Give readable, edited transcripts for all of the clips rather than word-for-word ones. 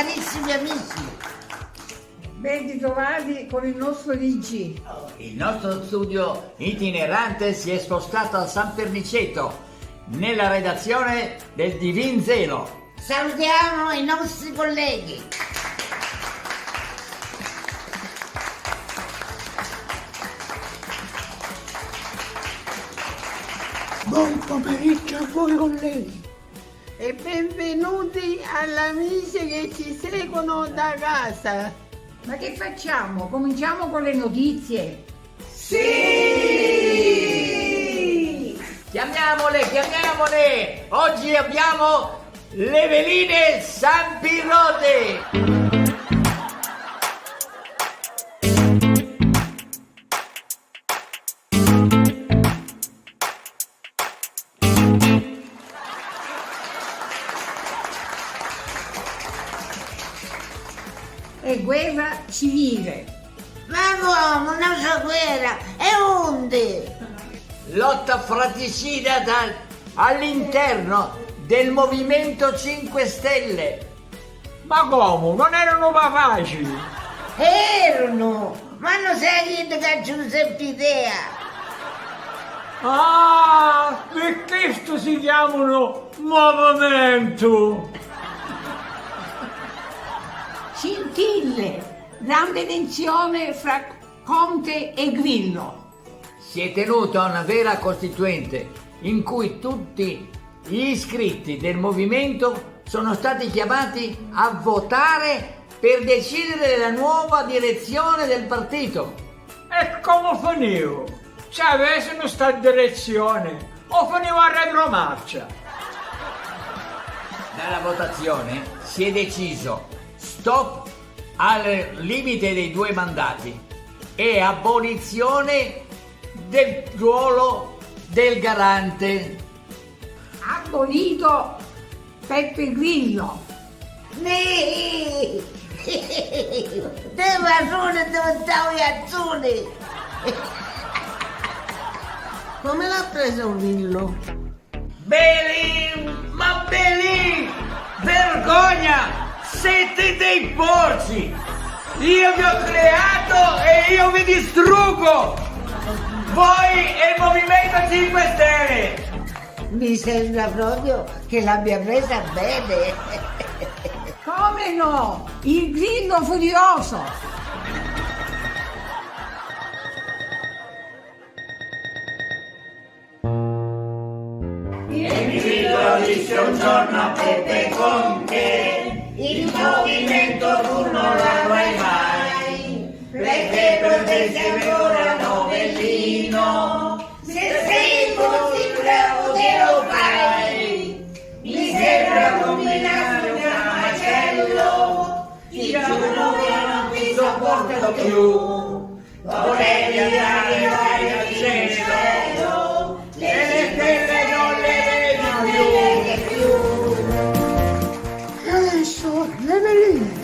carissimi amici. Ben ritrovati con il nostro DG. Il nostro studio itinerante si è spostato a San Perniceto, nella redazione del Divin Zelo. Salutiamo i nostri colleghi. Buon pomeriggio a voi colleghi. E benvenuti all'amici che ci seguono da casa. Ma che facciamo? Cominciamo con le notizie? Sì! Chiamiamole! Oggi abbiamo le veline Sampirode! È guerra civile. Ma come, non c'è guerra, è onde. Lotta fratricida all'interno del Movimento 5 Stelle. Ma come? Non erano facili? Erano, ma non sai che c'è Giuseppe Idea. Ah, per questo si chiamano movimento. Scintille, grande tensione fra Conte e Grillo. Si è tenuta una vera costituente in cui tutti gli iscritti del movimento sono stati chiamati a votare per decidere della nuova direzione del partito. E come finivo? Se avessero sta direzione, o finivo a retromarcia. Dalla votazione si è deciso stop al limite dei 2 mandati e abolizione del ruolo del garante. Abolito Beppe Grillo. Sì. Te ragione dove stavo azzurri. Come l'ha preso Grillo? Belin, ma Belin, vergogna! Siete dei porci! Io vi ho creato e io vi distruggo! Voi e il Movimento 5 Stelle! Mi sembra proprio che l'abbia presa bene. Come no? Il Grillo furioso. Il Grillo disse un giorno a Peppe Conte: il movimento tu non l'avrai mai, perché perdessi ancora novellino. Se sei così bravo te lo fai. Mi sembra combinare un macello, ti giuro che non ti sopporto più. Vorrei andare al cielo, le stelle non le vedi più. Adesso le veline.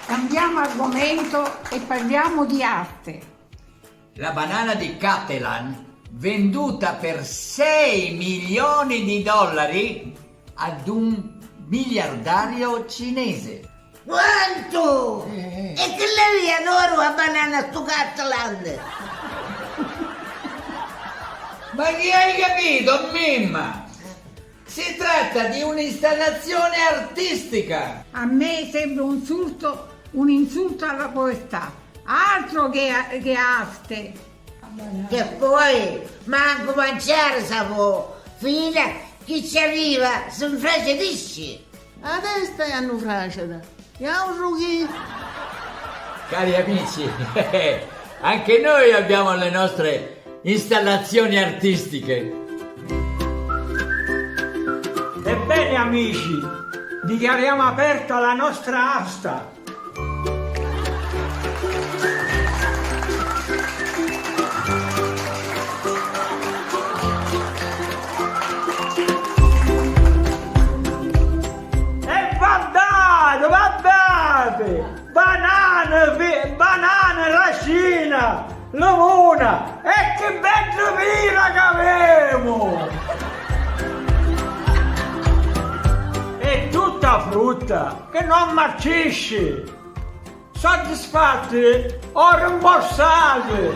Cambiamo argomento e parliamo di arte. La banana di Catalan, venduta per 6 milioni di dollari ad un miliardario cinese. Quanto? E che levi adoro a banana stu Catalan? Ma che hai capito, Mimma? Si tratta di un'installazione artistica. A me sembra un insulto alla povertà. Altro che arte. Che poi manco mangiare sa può. Figlia, chi ci arriva si infragedisce. Adesso hanno fraceta. Io chi? Cari amici, anche noi abbiamo le nostre installazioni artistiche. Ebbene amici, dichiariamo aperta la nostra asta. Lamona! E che bella vina che avevo! E tutta frutta che non marcisce! Soddisfatti o rimborsati?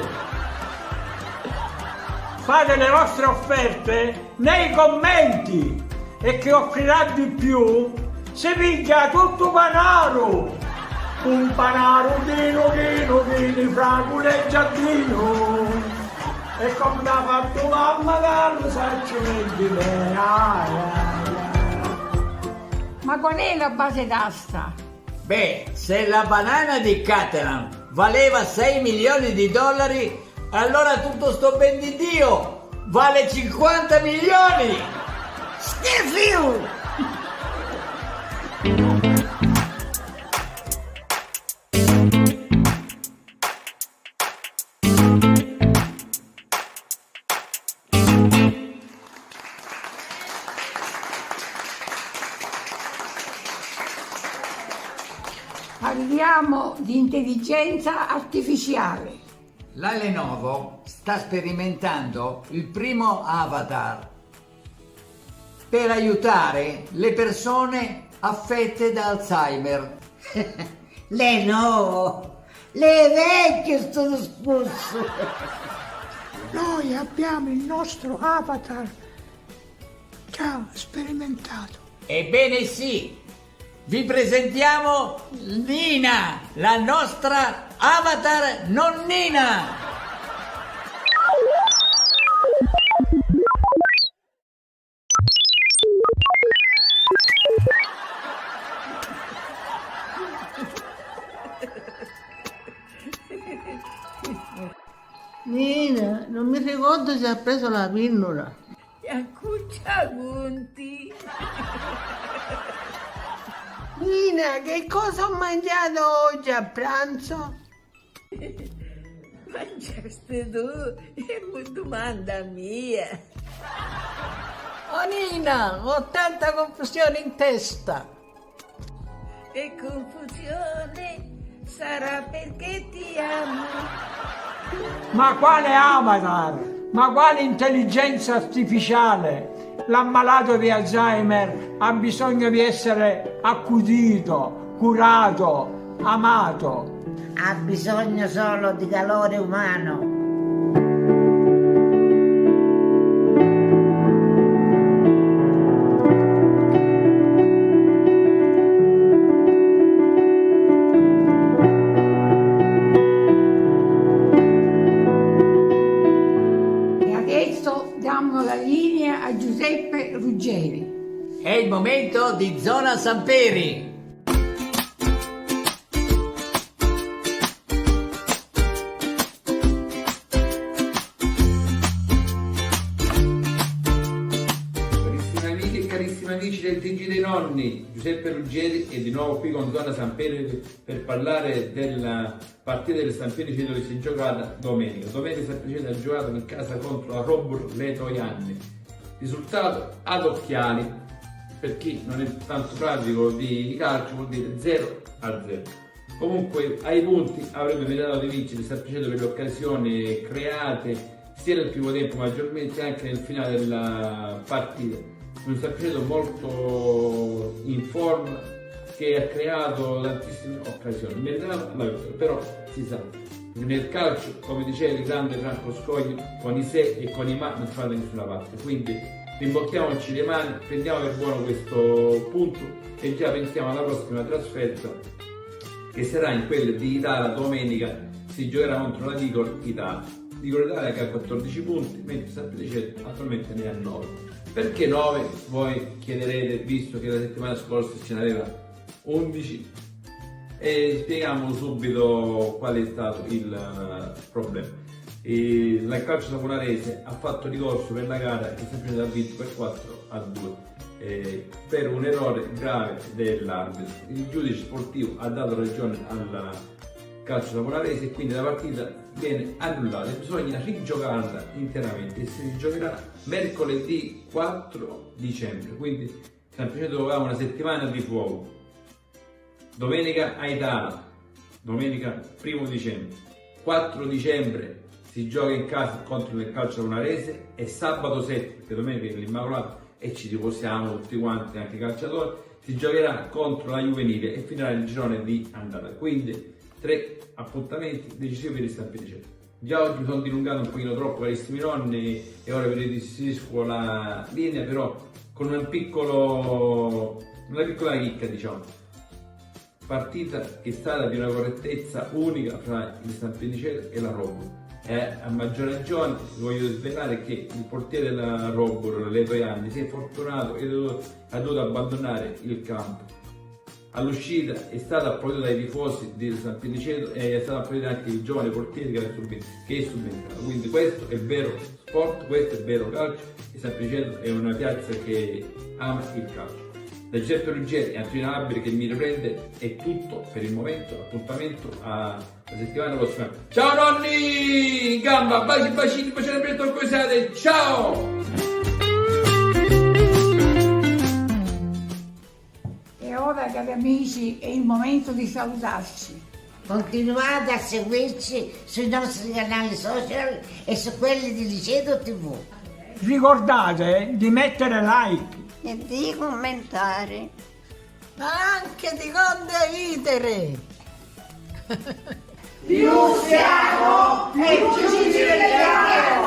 Fate le vostre offerte nei commenti e chi offrirà di più si piglia tutto panaro! Un panaro di fragole e giardino e come l'ha fatto mamma Carlo sacci bene. Ma qual è la base d'asta? Beh, se la banana di Catalan valeva 6 milioni di dollari, allora tutto sto ben di Dio vale 50 milioni! Schifo! Parliamo di intelligenza artificiale. La Lenovo sta sperimentando il primo avatar per aiutare le persone affette da Alzheimer. Le no, le vecchie sto discorso. Noi abbiamo il nostro avatar già sperimentato. Ebbene sì, vi presentiamo Nina, la nostra avatar nonnina. Nina, non mi ricordo se ha preso la pillola. Accuccia Gunti. Nina, che cosa ho mangiato oggi a pranzo? Mangiaste tu? È una domanda mia. Oh Nina, ho tanta confusione in testa. Che confusione sarà perché ti amo. Ma quale avatar? Ma quale intelligenza artificiale? L'ammalato di Alzheimer ha bisogno di essere accudito, curato, amato. Ha bisogno solo di calore umano. E adesso diamo la linea a Giuseppe Ruggeri. È il momento di Zona Samperi. Carissime amiche e carissimi amici del TG dei Nonni, Giuseppe Ruggeri è di nuovo qui con Zona Samperi per parlare della partita del Sampdoria che si è giocata domenica. Domenica Sampdoria ha giocato in casa contro la Robur Letojanne. Risultato ad occhiali, per chi non è tanto pratico di calcio vuol dire 0-0. Comunque ai punti avrebbe meritato di vincere Sampdoria per le occasioni create sia nel primo tempo maggiormente anche nel finale della partita. Un Sampdoria molto in forma che ha creato tantissime occasioni, meritava la vittoria, però si sa, nel calcio, come diceva il grande Franco Scogli, con i se e con i ma non si va da nessuna parte, quindi rimbocchiamoci le mani, prendiamo per buono questo punto e già pensiamo alla prossima trasferta che sarà in quella di Italia. Domenica si giocherà contro la Digol Italia. Digol Italia che ha 14 punti, mentre Sampdoria attualmente ne ha 9. Perché 9? Voi chiederete, visto che la settimana scorsa ce n'aveva 11, e spieghiamo subito qual è stato il problema. Il calcio saponarese ha fatto ricorso per la gara e Sampdoria ha vinto per 4-2 per un errore grave dell'arbitro. Il giudice sportivo ha dato ragione al calcio saponarese e quindi la partita viene annullata e bisogna rigiocarla interamente e si giocherà mercoledì 4 dicembre, quindi Sampdoria doveva una settimana di fuoco. Domenica Aitana, domenica 1 dicembre, 4 dicembre si gioca in casa contro il Calcio Lunarese e sabato 7, perché domenica è l'Immacolato e ci riposiamo tutti quanti, anche i calciatori, si giocherà contro la Juvenile e finirà il girone di andata. Quindi 3 appuntamenti decisivi per il Stampiniceto. Già oggi mi sono dilungato un pochino troppo, carissimi nonni, e ora vi restituisco la linea, però con una piccola chicca, diciamo. Partita che è stata di una correttezza unica fra il Stampiniceto e la Robur. A maggior ragione vi voglio svelare che il portiere della Robur, Lepoiani, si è fortunato e ha dovuto abbandonare il campo. All'uscita è stato applaudito dai tifosi del Stampiniceto e è stato applaudito anche il giovane portiere che è subentrato. Quindi questo è il vero sport, questo è il vero calcio. Il Stampiniceto è una piazza che ama il calcio. Da Giuseppe Ruggeri e Antonio Labri che mi riprende è tutto per il momento. Appuntamento alla settimana prossima. Ciao nonni! In gamba, baci, bacini, baciare per torcosate. Ciao! E ora, cari amici, è il momento di salutarci. Continuate a seguirci sui nostri canali social e su quelli di Liceto TV. Ricordate di mettere like. E di commentare. Ma anche di condividere. Più siamo e più ci divertiamo!